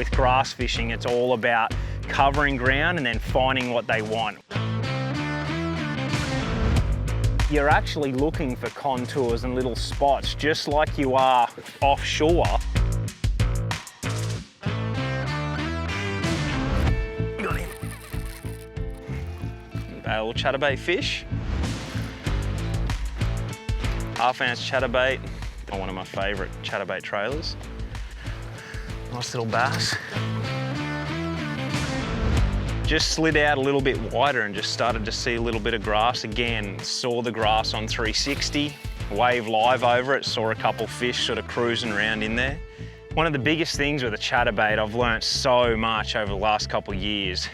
with grass fishing, it's all about covering ground and then finding what they want. You're actually looking for contours and little spots, just like you are offshore. Got him. A little chatterbait fish. Half-ounce chatterbait. One of my favourite chatterbait trailers. Nice little bass. Just slid out a little bit wider and just started to see a little bit of grass again. Saw the grass on 360, wave live over it, saw a couple fish sort of cruising around in there. One of the biggest things with a chatterbait, I've learnt so much over the last couple of years.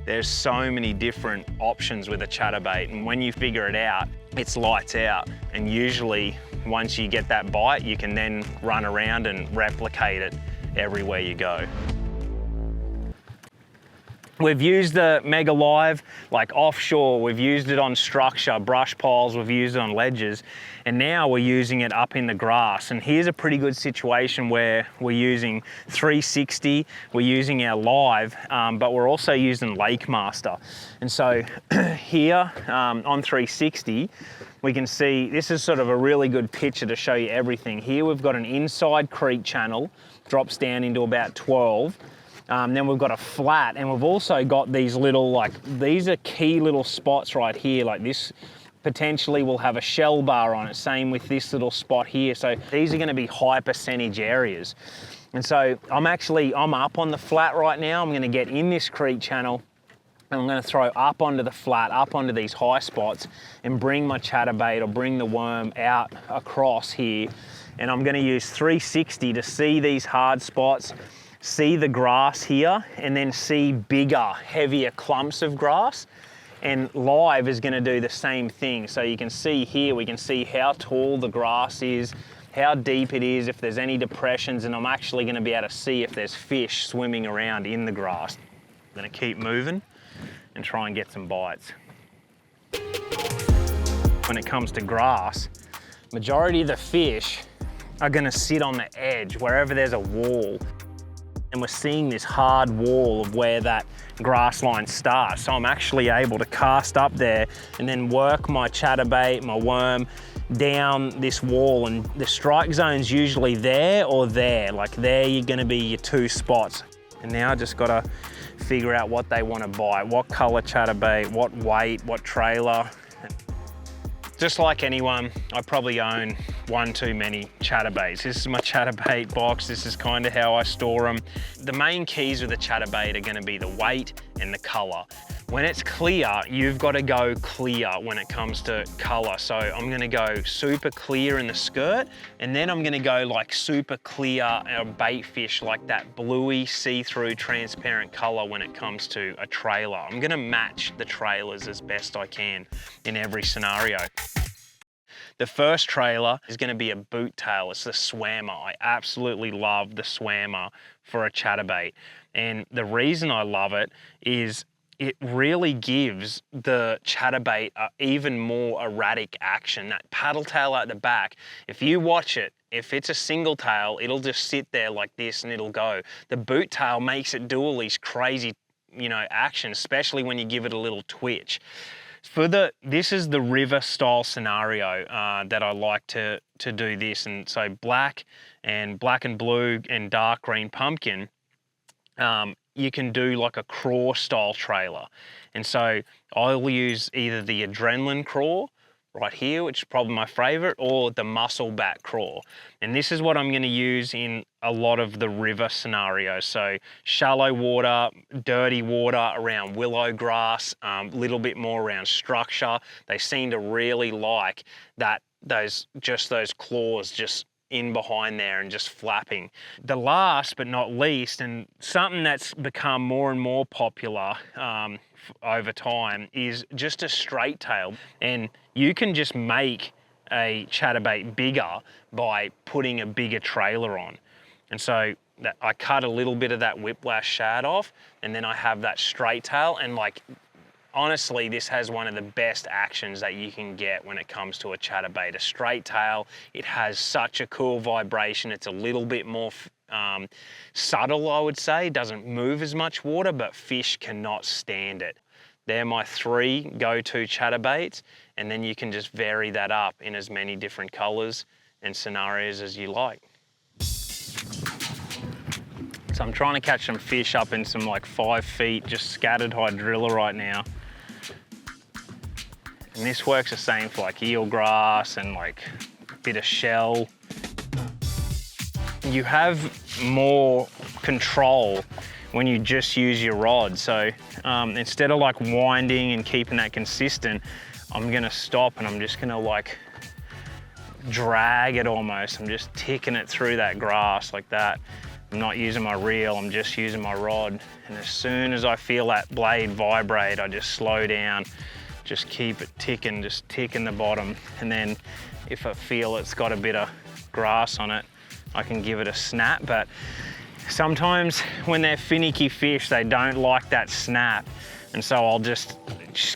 There's so many different options with a chatterbait, and when you figure it out, it's lights out. And usually, once you get that bite, you can then run around and replicate it everywhere you go. We've used the Mega Live like offshore, we've used it on structure, brush piles, we've used it on ledges, and now we're using it up in the grass. And here's a pretty good situation where we're using 360, we're using our Live, but we're also using Lake Master. And so here on 360, we can see this is sort of a really good picture to show you everything. Here we've got an inside creek channel, drops down into about 12. Then we've got a flat, and we've also got these little, these are key little spots right here. Like this potentially will have a shell bar on it, same with this little spot here. So these are gonna be high percentage areas. And so I'm up on the flat right now. I'm gonna get in this creek channel, and I'm gonna throw up onto the flat, up onto these high spots, and bring my chatterbait or bring the worm out across here. And I'm gonna use 360 to see these hard spots, see the grass here, and then see bigger, heavier clumps of grass. And Live is gonna do the same thing. So you can see here, we can see how tall the grass is, how deep it is, if there's any depressions, and I'm actually gonna be able to see if there's fish swimming around in the grass. I'm gonna keep moving and try and get some bites. When it comes to grass, majority of the fish are gonna sit on the edge, wherever there's a wall. And we're seeing this hard wall of where that grass line starts. So I'm actually able to cast up there and then work my chatterbait, my worm, down this wall. And the strike zone's usually there or there. Like there, you're gonna be your two spots. And now I just gotta figure out what they wanna bite, what color chatterbait, what weight, what trailer. Just like anyone, I probably own one too many chatterbaits. This is my chatterbait box. This is kind of how I store them. The main keys with a chatterbait are going to be the weight and the color. When it's clear, you've got to go clear when it comes to color. So I'm going to go super clear in the skirt, and then I'm going to go like super clear bait fish, like that bluey, see-through, transparent color when it comes to a trailer. I'm going to match the trailers as best I can in every scenario. The first trailer is going to be a boot tail. It's the swammer. I absolutely love the swammer for a chatterbait. And the reason I love it is it really gives the chatterbait even more erratic action. That paddle tail at the back, if you watch it, if it's a single tail, it'll just sit there like this and it'll go. The boot tail makes it do all these crazy, actions, especially when you give it a little twitch. This is the river style scenario that I like to do this. And so black and blue and dark green pumpkin, you can do like a craw style trailer. And so I'll use either the adrenaline craw right here, which is probably my favorite, or the muscle back craw. And this is what I'm going to use in a lot of the river scenarios. So shallow water, dirty water around willow grass, little bit more around structure. They seem to really like that, those claws just in behind there and just flapping. The last but not least, and something that's become more and more popular over time, is just a straight tail. And you can just make a chatterbait bigger by putting a bigger trailer on. And so I cut a little bit of that whiplash shad off, and then I have that straight tail. And honestly, this has one of the best actions that you can get when it comes to a chatterbait. A straight tail, it has such a cool vibration. It's a little bit more subtle, I would say. Doesn't move as much water, but fish cannot stand it. They're my 3 go-to chatterbaits, and then you can just vary that up in as many different colors and scenarios as you like. So I'm trying to catch some fish up in some like 5 feet, just scattered hydrilla right now. And this works the same for like eelgrass and like a bit of shell. You have more control when you just use your rod. So instead of like winding and keeping that consistent, I'm gonna stop and I'm just gonna like drag it almost. I'm just ticking it through that grass like that. I'm not using my reel, I'm just using my rod. And as soon as I feel that blade vibrate, I just slow down, just keep it ticking, just ticking the bottom. And then if I feel it's got a bit of grass on it, I can give it a snap. But sometimes when they're finicky fish, they don't like that snap. And so I'll just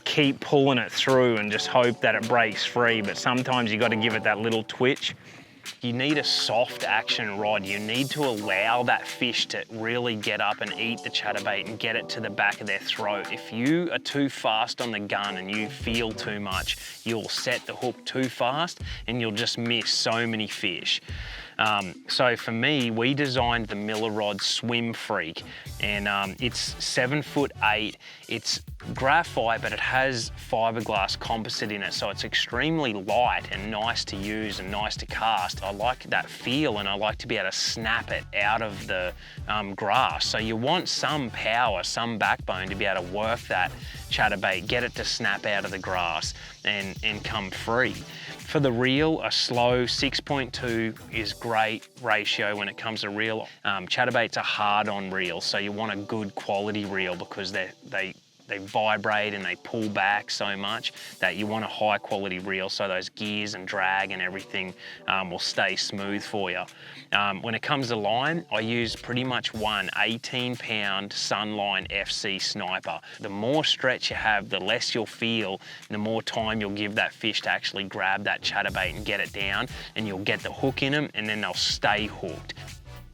keep pulling it through and just hope that it breaks free. But sometimes you got to give it that little twitch. You need a soft action rod. You need to allow that fish to really get up and eat the chatterbait and get it to the back of their throat. If you are too fast on the gun and you feel too much, you'll set the hook too fast and you'll just miss so many fish. So for me, we designed the Miller Rod Swim Freak, and it's 7'8". It's graphite, but it has fiberglass composite in it, so it's extremely light and nice to use and nice to cast. I like that feel, and I like to be able to snap it out of the grass. So you want some power, some backbone to be able to work that chatterbait, get it to snap out of the grass and come free. For the reel, a slow 6.2 is great ratio when it comes to reel. Chatterbaits are hard on reels, so you want a good quality reel because they vibrate and they pull back so much that you want a high quality reel so those gears and drag and everything will stay smooth for you. When it comes to line, I use pretty much one 18-pound Sunline FC Sniper. The more stretch you have, the less you'll feel, the more time you'll give that fish to actually grab that chatterbait and get it down, and you'll get the hook in them and then they'll stay hooked.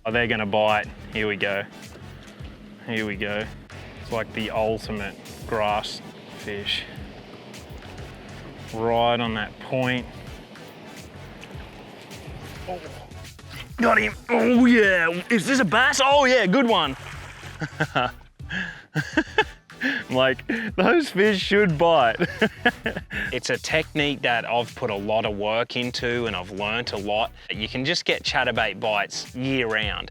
Oh, they're gonna bite. Here we go. Here we go. It's like the ultimate grass fish. Right on that point. Oh, got him. Oh yeah, is this a bass? Oh yeah, good one. Like, those fish should bite. It's a technique that I've put a lot of work into and I've learnt a lot. You can just get chatterbait bites year round.